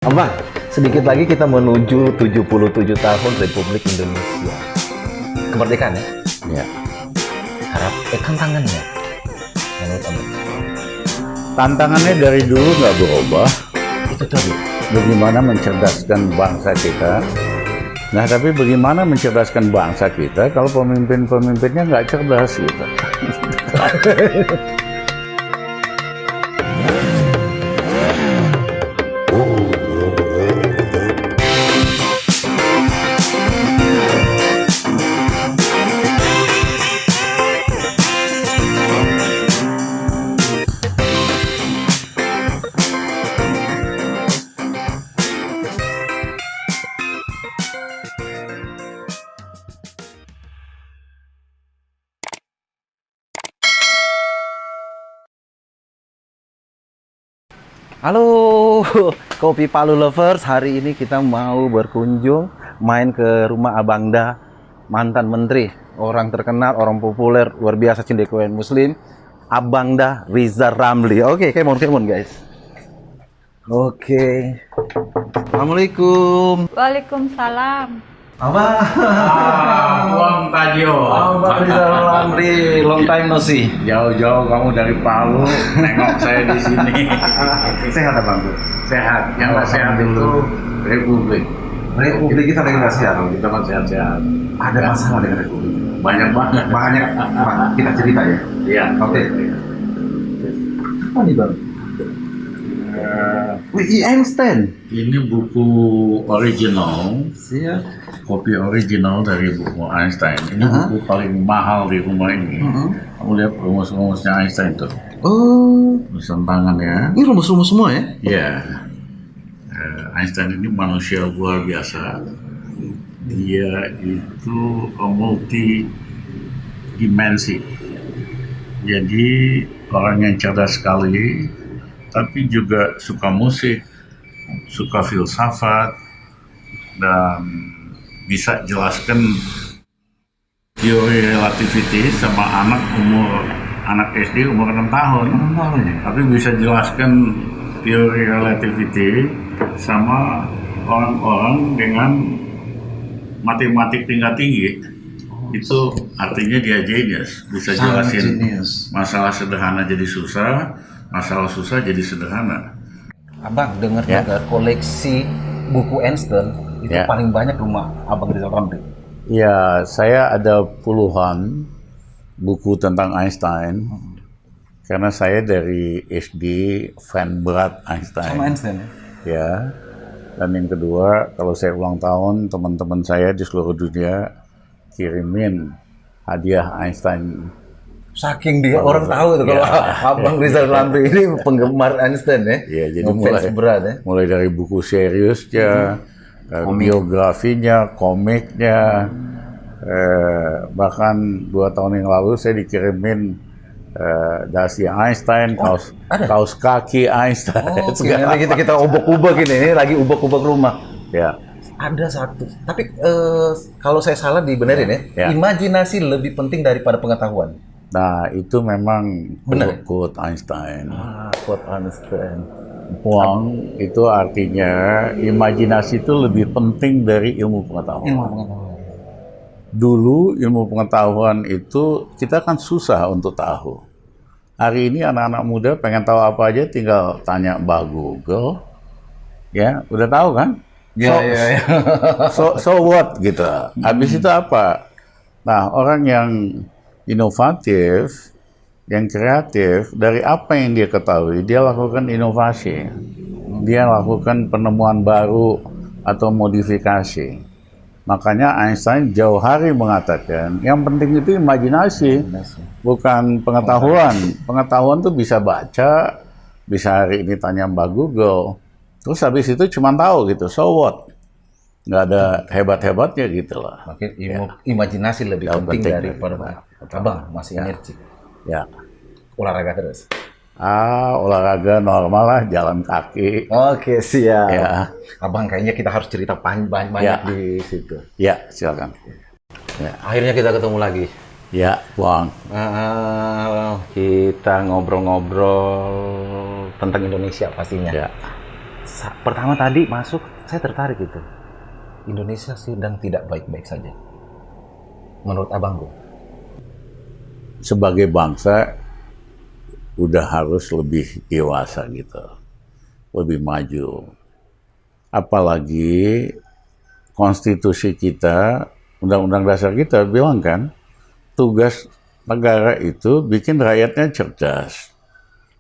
Abang, sedikit lagi kita menuju 77 tahun Republik Indonesia. Kemerdekaan ya? Ya. Harap, tantangannya. Menurut Abang? Tantangannya dari dulu nggak berubah. Itu tadi. Bagaimana mencerdaskan bangsa kita. Nah, tapi bagaimana mencerdaskan bangsa kita kalau pemimpin-pemimpinnya nggak cerdas gitu. Halo, Kopi Palu Lovers. Hari ini kita mau berkunjung main ke rumah Abangda, mantan menteri, orang terkenal, orang populer, luar biasa cendekiawan Muslim, Abangda Rizal Ramli. Oke, come on guys. Oke. Assalamualaikum. Waalaikumsalam. Abang. Bang Tajio. Abang Rizal Ramli, long time no see. Jauh-jauh kamu dari Palu, nengok saya di sini. Sehat Abang? Sehat. Yang nggak sehat itu Republik. Republik kita lagi nggak sehat. Kita kan sehat-sehat. Ada masalah dengan Republik. Banyak banget. Banyak, Bang. Kita cerita ya. Iya. Oke. Apa nih Bang? Wih, Einstein. Ini buku original. Siap. Kopi original dari buku Einstein. Ini buku paling mahal di rumah ini. Kamu lihat rumus-rumusnya Einstein tuh. Oh, Tulisan tangan ya. ini rumus-rumus semua ya? Ya. Einstein ini manusia luar biasa. Dia itu multi dimensi. Jadi orang yang cerdas sekali, tapi juga suka musik, suka filsafat, dan bisa jelaskan teori relativity sama anak SD umur 6 tahun. Tapi bisa jelaskan teori relativity sama orang-orang dengan matematik tingkat tinggi. Itu artinya dia genius, bisa jelasin masalah sederhana jadi susah, masalah susah jadi sederhana. Abang dengar Ya. juga koleksi buku Einstein itu Ya. paling banyak rumah Abang Rizal Ramli. Ya, saya ada puluhan buku tentang Einstein. Karena saya dari SD fan berat Einstein. Sama Einstein ya? Ya. Dan yang kedua, kalau saya ulang tahun, teman-teman saya di seluruh dunia kirimin hadiah Einstein. Saking dia orang tahu itu kalau Abang Rizal Ramli ini penggemar Einstein ya. Ya, jadi Ngefans berat ya. mulai dari buku seriusnya, biografinya, komiknya, bahkan 2 tahun yang lalu saya dikirimin dasi Einstein, kaos kaki Einstein. Oh, nanti kita ubek-ubek ini lagi ubek-ubek rumah. Ya, Ada satu, tapi kalau saya salah dibenerin ya. Ya. Imajinasi lebih penting daripada pengetahuan. nah itu memang Benar. quote Einstein. Quote Einstein. Wang itu artinya imajinasi itu lebih penting dari ilmu pengetahuan. Ilmu pengetahuan. Dulu ilmu pengetahuan itu kita kan susah untuk tahu. Hari ini anak-anak muda pengen tahu apa aja tinggal tanya Mbah Google. Ya, udah tahu kan? Ya. So what gitu. Habis itu apa? Nah, orang yang inovatif, yang kreatif, dari apa yang dia ketahui, dia lakukan inovasi. Dia lakukan penemuan baru atau modifikasi. Makanya Einstein jauh hari mengatakan, yang penting itu imajinasi, bukan pengetahuan. Pengetahuan tuh bisa baca, bisa hari ini tanya Mbak Google. Terus habis itu cuma tahu gitu, so what? Nggak ada hebat-hebatnya gitu lah. Makin imajinasi lebih Yang penting penting daripada Abang masih energi. Ya. Olahraga terus. Olahraga normal lah, jalan kaki. Oke, siap. Ya. Abang kayaknya kita harus cerita banyak Ya. di situ. Ya, silakan. Akhirnya kita ketemu lagi. Ya, Bang. Kita ngobrol-ngobrol tentang Indonesia pastinya. Ya. Pertama tadi masuk, saya tertarik gitu. Indonesia sedang tidak baik-baik saja. Menurut Abang, Bung. Sebagai bangsa udah harus lebih dewasa gitu, lebih maju. Apalagi konstitusi kita, undang-undang dasar kita bilang kan, tugas negara itu bikin rakyatnya cerdas.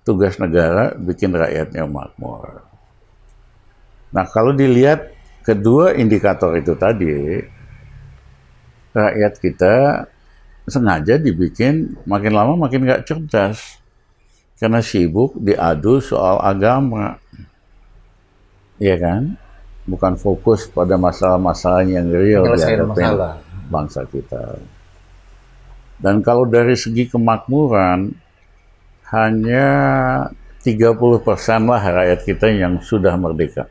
Tugas negara bikin rakyatnya makmur. Nah, kalau dilihat kedua indikator itu tadi, rakyat kita sengaja dibikin makin lama makin nggak cerdas. Karena sibuk diadu soal agama. Iya kan? Bukan fokus pada masalah-masalah yang real di hadapan bangsa kita. Dan kalau dari segi kemakmuran, hanya 30% lah rakyat kita yang sudah merdeka.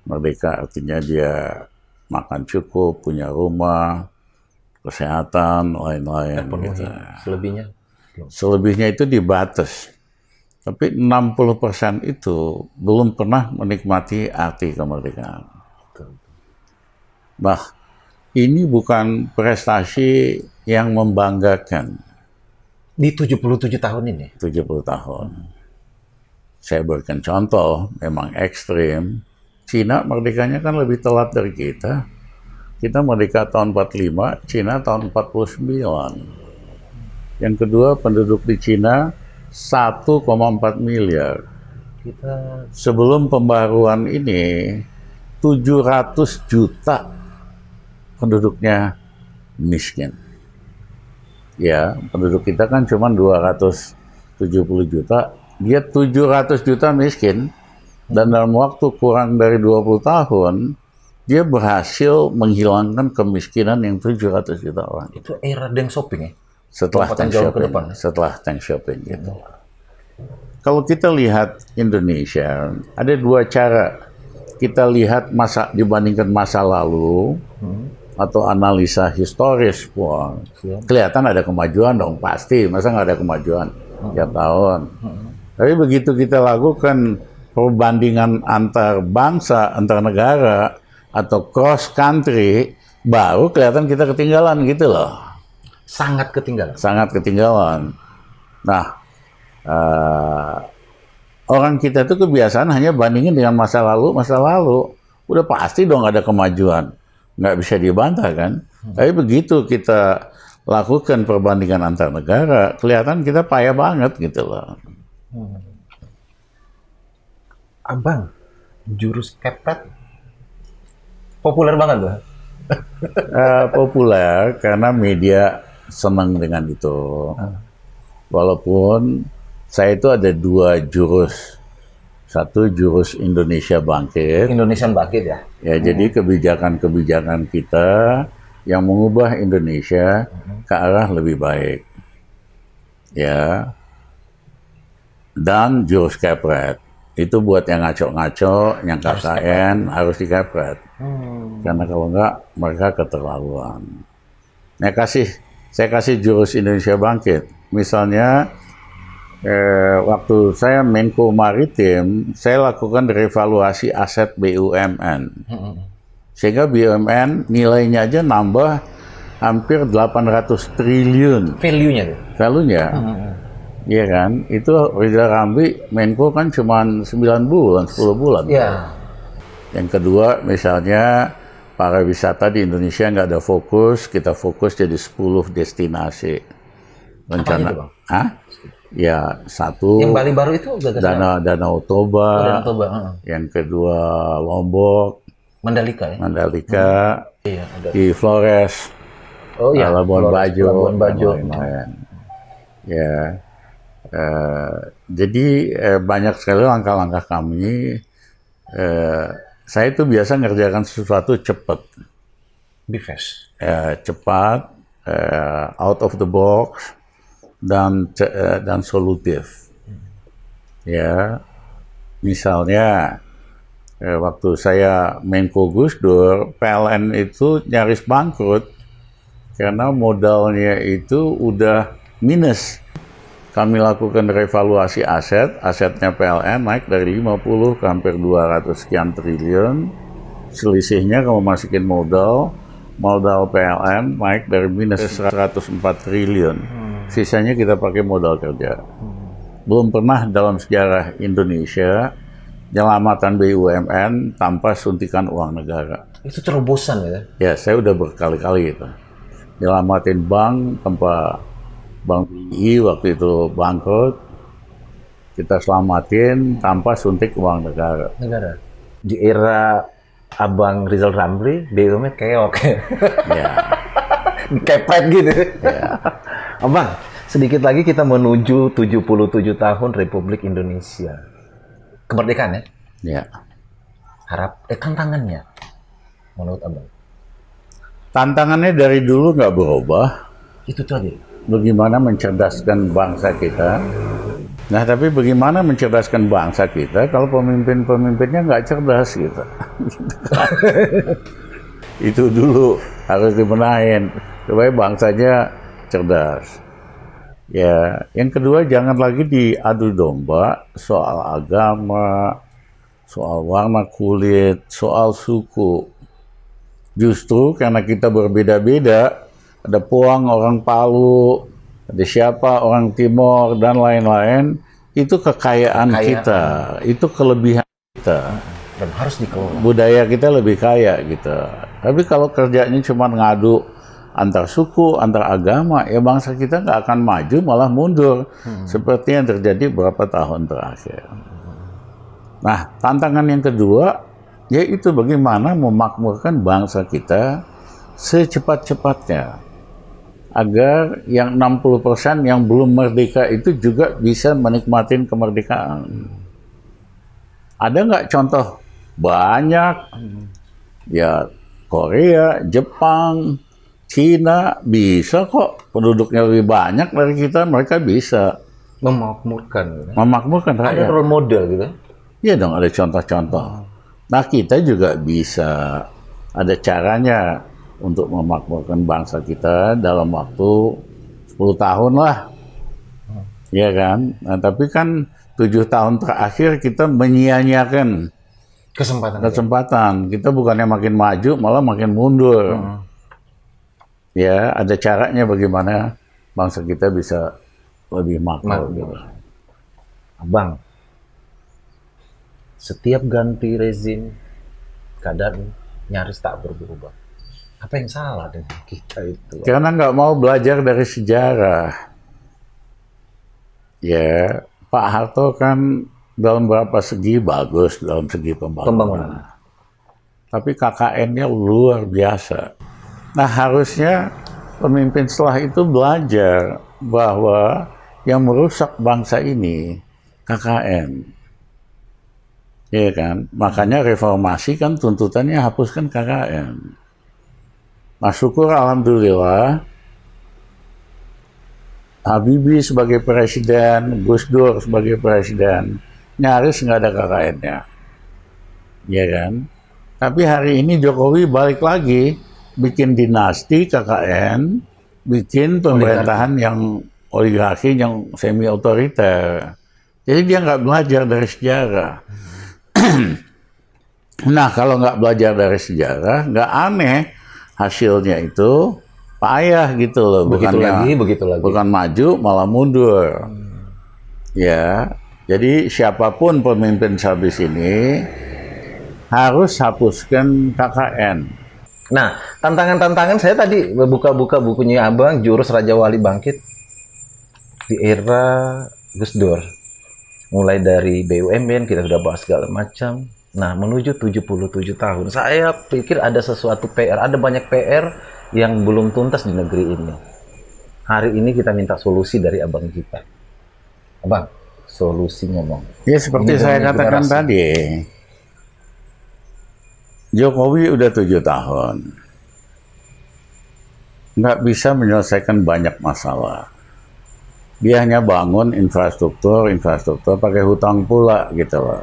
Merdeka artinya dia makan cukup, punya rumah, kesehatan, lain-lain. Gitu. Selebihnya? Selebihnya itu dibatas. Tapi 60% itu belum pernah menikmati arti kemerdekaan. Nah, ini bukan prestasi yang membanggakan. Di 77 tahun ini? 70 tahun. Saya berikan contoh, memang ekstrim. Cina merdekanya kan lebih telat dari kita. Kita merdeka tahun 45, Cina tahun 49. Yang kedua, penduduk di Cina 1,4 miliar. Sebelum pembaruan ini, 700 juta penduduknya miskin. Ya, penduduk kita kan cuma 270 juta. Dia 700 juta miskin. Dan dalam waktu kurang dari 20 tahun, dia berhasil menghilangkan kemiskinan yang 700 juta orang. Itu era Deng Xiaoping ya? Setelah Deng Xiaoping gitu. Kalau kita lihat Indonesia, ada dua cara kita lihat dibandingkan masa lalu atau analisa historis. Wah, kelihatan ada kemajuan dong, pasti. Masa nggak ada kemajuan tiap tahun. Tapi begitu kita lakukan perbandingan antar bangsa, antar negara, atau cross country, baru kelihatan kita ketinggalan gitu loh. Sangat ketinggalan. Sangat ketinggalan. Nah, orang kita itu kebiasaan hanya bandingin dengan masa lalu. Udah pasti dong ada kemajuan. Nggak bisa dibantah kan. Tapi begitu kita lakukan perbandingan antar negara, kelihatan kita payah banget gitu loh. Abang, jurus kepret populer banget loh. Populer karena media senang dengan itu. Walaupun saya itu ada dua jurus. Satu jurus Indonesia Bangkit. Indonesian Bangkit ya? Ya, jadi kebijakan-kebijakan kita yang mengubah Indonesia ke arah lebih baik. Ya. Dan jurus kepret. Itu buat yang ngaco-ngaco, yang KKN harus dikepret. Karena kalau enggak, mereka keterlaluan. Saya kasih jurus Indonesia Bangkit. Misalnya, waktu saya Menko Maritim, saya lakukan revaluasi aset BUMN. Sehingga BUMN nilainya aja nambah hampir 800 triliun. Value-nya. Iya kan? Itu Rizal Ramli, Menko kan cuma 9 bulan, 10 bulan. Iya. Yang kedua, misalnya pariwisata di Indonesia nggak ada fokus, kita fokus jadi 10 destinasi. Rencana, Bang? Ya, satu. Yang Bali baru itu Danau Toba. Yang kedua, Lombok. Mandalika ya? Mandalika. Iya, ada. Di Flores. Labuan Bajo. Ya. Jadi banyak sekali langkah-langkah kami. Saya itu biasa ngerjakan sesuatu cepat. Be fast. Cepat, out of the box, dan solutif. Ya, misalnya waktu saya Menko Gus Dur, PLN itu nyaris bangkrut karena modalnya itu udah minus. kami lakukan revaluasi asetnya PLN naik dari 50 ke hampir 200 sekian triliun. Selisihnya kalau masukin modal PLN naik dari minus 104 triliun. Sisanya kita pakai modal kerja. Belum pernah dalam sejarah Indonesia penyelamatan BUMN tanpa suntikan uang negara. Itu terobosan ya? Ya, saya udah berkali-kali itu. Nyelamatin bank tanpa Bank BI waktu itu bangkrut, kita selamatin tanpa suntik uang negara. Di era Abang Rizal Ramli, BUMN keok. Ya. Kepret gitu. Ya. Abang, sedikit lagi kita menuju 77 tahun Republik Indonesia. Kemerdekaan ya? Ya. Tantangannya menurut Abang? Tantangannya dari dulu nggak berubah. Itu tadi. Bagaimana mencerdaskan bangsa kita. Nah, tapi bagaimana mencerdaskan bangsa kita kalau pemimpin-pemimpinnya nggak cerdas gitu. Itu dulu harus dibenahin supaya bangsanya cerdas. Ya, yang kedua jangan lagi diadu domba soal agama, soal warna kulit, soal suku. Justru karena kita berbeda-beda, ada Puang, orang Palu, ada siapa, orang Timor, dan lain-lain, itu kekayaan kita, itu kelebihan kita. Dan harus dikelola. Budaya kita lebih kaya gitu. Tapi kalau kerjanya cuma ngadu antar suku, antar agama, ya bangsa kita nggak akan maju, malah mundur. Seperti yang terjadi beberapa tahun terakhir. Nah, tantangan yang kedua, yaitu bagaimana memakmurkan bangsa kita secepat-cepatnya. Agar yang 60% yang belum merdeka itu juga bisa menikmatin kemerdekaan. Ada nggak contoh? Banyak. Ya, Korea, Jepang, Cina bisa kok, penduduknya lebih banyak dari kita, mereka bisa Memakmurkan rakyat. ada role model gitu. Iya dong, ada contoh-contoh. Nah, kita juga bisa, ada caranya untuk memakmurkan bangsa kita dalam waktu 10 tahun lah. Iya kan? Nah, tapi kan 7 tahun terakhir kita menyia-nyiakan kesempatan. Kita bukannya makin maju, malah makin mundur. Ya, ada caranya bagaimana bangsa kita bisa lebih makmur. Gitu. Abang, setiap ganti rezim, keadaan nyaris tak berubah. Apa yang salah dengan kita itu? Karena nggak mau belajar dari sejarah. Ya, Pak Harto kan dalam beberapa segi bagus, dalam segi pembangunan. Tapi KKN-nya luar biasa. Nah, harusnya pemimpin setelah itu belajar bahwa yang merusak bangsa ini KKN. Iya kan? Makanya reformasi kan tuntutannya hapuskan KKN. Nah, syukur alhamdulillah Habibie sebagai presiden, Gus Dur sebagai presiden, nyaris nggak ada KKN-nya. Iya kan? Tapi hari ini Jokowi balik lagi bikin dinasti KKN, bikin pemerintahan yang oligarki, yang semi otoriter. Jadi dia nggak belajar dari sejarah. Nah, kalau nggak belajar dari sejarah, nggak aneh hasilnya itu payah gitu loh. Begitu lagi. Bukan maju, malah mundur. Ya, jadi siapapun pemimpin habis ini harus hapuskan KKN. Nah, tantangan-tantangan saya tadi buka-buka bukunya Abang, Jurus Raja Wali Bangkit di era Gus Dur. Mulai dari BUMN, kita sudah bahas segala macam. Nah, menuju 77 tahun. Saya pikir ada sesuatu PR, ada banyak PR yang belum tuntas di negeri ini. Hari ini kita minta solusi dari Abang kita. Abang, solusi ngomong. Ya, seperti saya katakan tadi. Jokowi udah 7 tahun. Nggak bisa menyelesaikan banyak masalah. Dia hanya bangun infrastruktur pakai hutang pula gitu loh.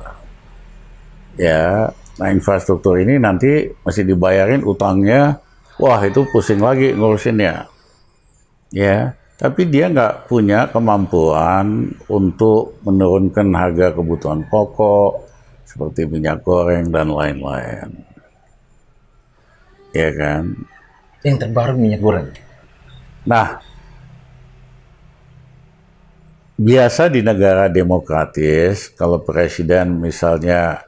Ya, nah infrastruktur ini nanti masih dibayarin utangnya, wah itu pusing lagi ngurusinnya. Ya, Tapi dia nggak punya kemampuan untuk menurunkan harga kebutuhan pokok seperti minyak goreng dan lain-lain. Ya kan? Yang terbaru minyak goreng. Nah, biasa di negara demokratis, kalau presiden misalnya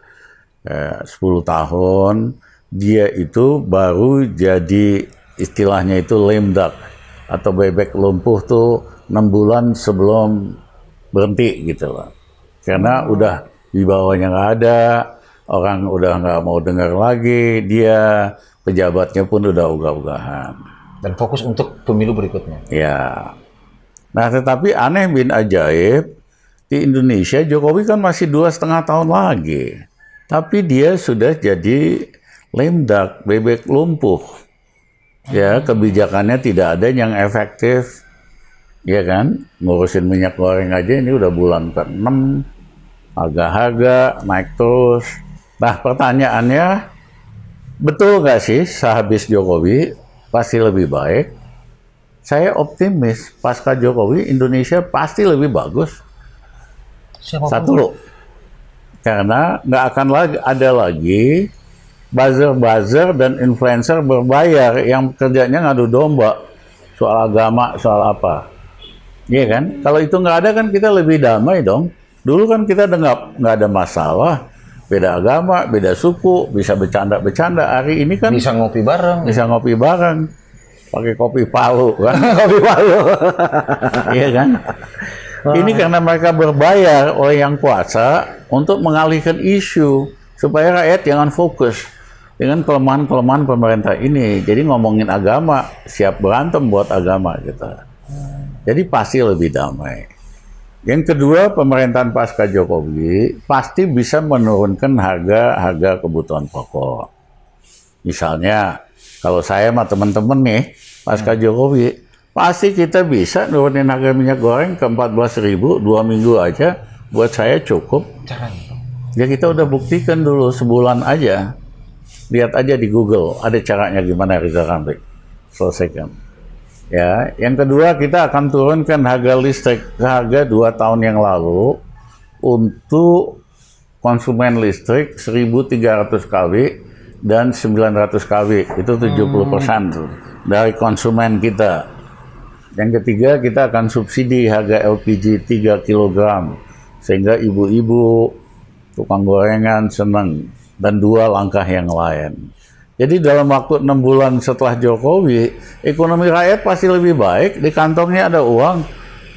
10 tahun, dia itu baru jadi istilahnya itu lame duck atau bebek lumpuh tuh 6 bulan sebelum berhenti gitu loh. Karena udah di bawahnya nggak ada, orang udah nggak mau dengar lagi, dia pejabatnya pun udah ogah-ogahan. Dan fokus untuk pemilu berikutnya. Ya. Nah, tetapi aneh bin ajaib, di Indonesia Jokowi kan masih 2,5 tahun lagi. Tapi dia sudah jadi lame duck, bebek lumpuh. Ya, kebijakannya tidak ada yang efektif. Ya kan? Ngurusin minyak goreng aja ini udah bulan ke-6. Harga-harga naik terus. Nah, pertanyaannya, betul nggak sih sehabis Jokowi pasti lebih baik? Saya optimis, pasca Jokowi, Indonesia pasti lebih bagus. Siapapun. Satu, karena nggak akan ada lagi buzzer-buzzer dan influencer berbayar yang kerjanya ngadu domba soal agama, soal apa. Iya kan? Kalau itu nggak ada kan kita lebih damai dong. Dulu kan kita nggak ada masalah, beda agama, beda suku, bisa bercanda-bercanda. Hari ini kan Bisa ngopi bareng. bisa ngopi bareng. Pakai kopi Palu kan. Ngopi bareng. Iya kan? Ini karena mereka berbayar oleh yang kuasa untuk mengalihkan isu supaya rakyat jangan fokus dengan kelemahan-kelemahan pemerintah ini. Jadi ngomongin agama, siap berantem buat agama kita. Jadi pasti lebih damai. Yang kedua, pemerintahan pasca Jokowi pasti bisa menurunkan harga kebutuhan pokok. Misalnya, kalau saya sama teman-teman nih, pasca Jokowi, pasti kita bisa nurunin harga minyak goreng ke 14.000, 2 minggu aja, buat saya cukup. Caranya. Ya kita udah buktikan dulu sebulan aja. Lihat aja di Google, ada caranya gimana Rizal Ramli. Selesaikan. Ya, yang kedua kita akan turunkan harga listrik ke harga 2 tahun yang lalu untuk konsumen listrik 1.300 kW dan 900 kW, itu 70% dari konsumen kita. Yang ketiga, kita akan subsidi harga LPG 3 kg, sehingga ibu-ibu, tukang gorengan senang, dan 2 langkah yang lain. Jadi dalam waktu 6 bulan setelah Jokowi, ekonomi rakyat pasti lebih baik, di kantongnya ada uang,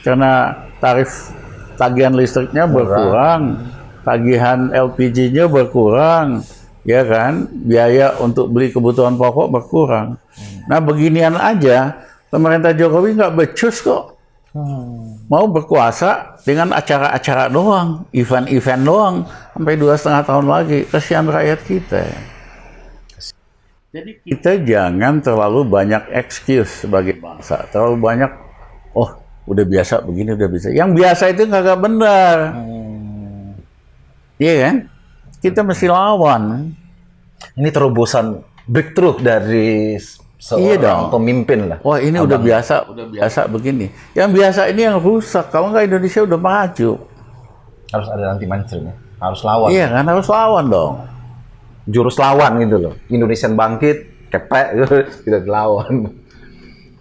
karena tarif tagihan listriknya berkurang, tagihan LPG-nya berkurang, ya kan, biaya untuk beli kebutuhan pokok berkurang. Nah beginian aja, pemerintah Jokowi nggak becus kok. Mau berkuasa dengan acara-acara doang, event-event doang, sampai 2,5 tahun lagi. Kasihan rakyat kita. Jadi kita jangan terlalu banyak excuse sebagai bangsa. Terlalu banyak, oh udah biasa begini, udah bisa. Yang biasa itu nggak benar. Iya kan? Kita mesti lawan. Ini terobosan breakthrough dari seorang pemimpin lah. Wah ini udah biasa begini. Yang biasa ini yang rusak. Kalau nggak Indonesia udah maju. Harus ada anti mainstream ya. Harus lawan. Iya kan, harus lawan dong. Jurus lawan gitu loh. Indonesian bangkit, kepek gitu, tidak dilawan.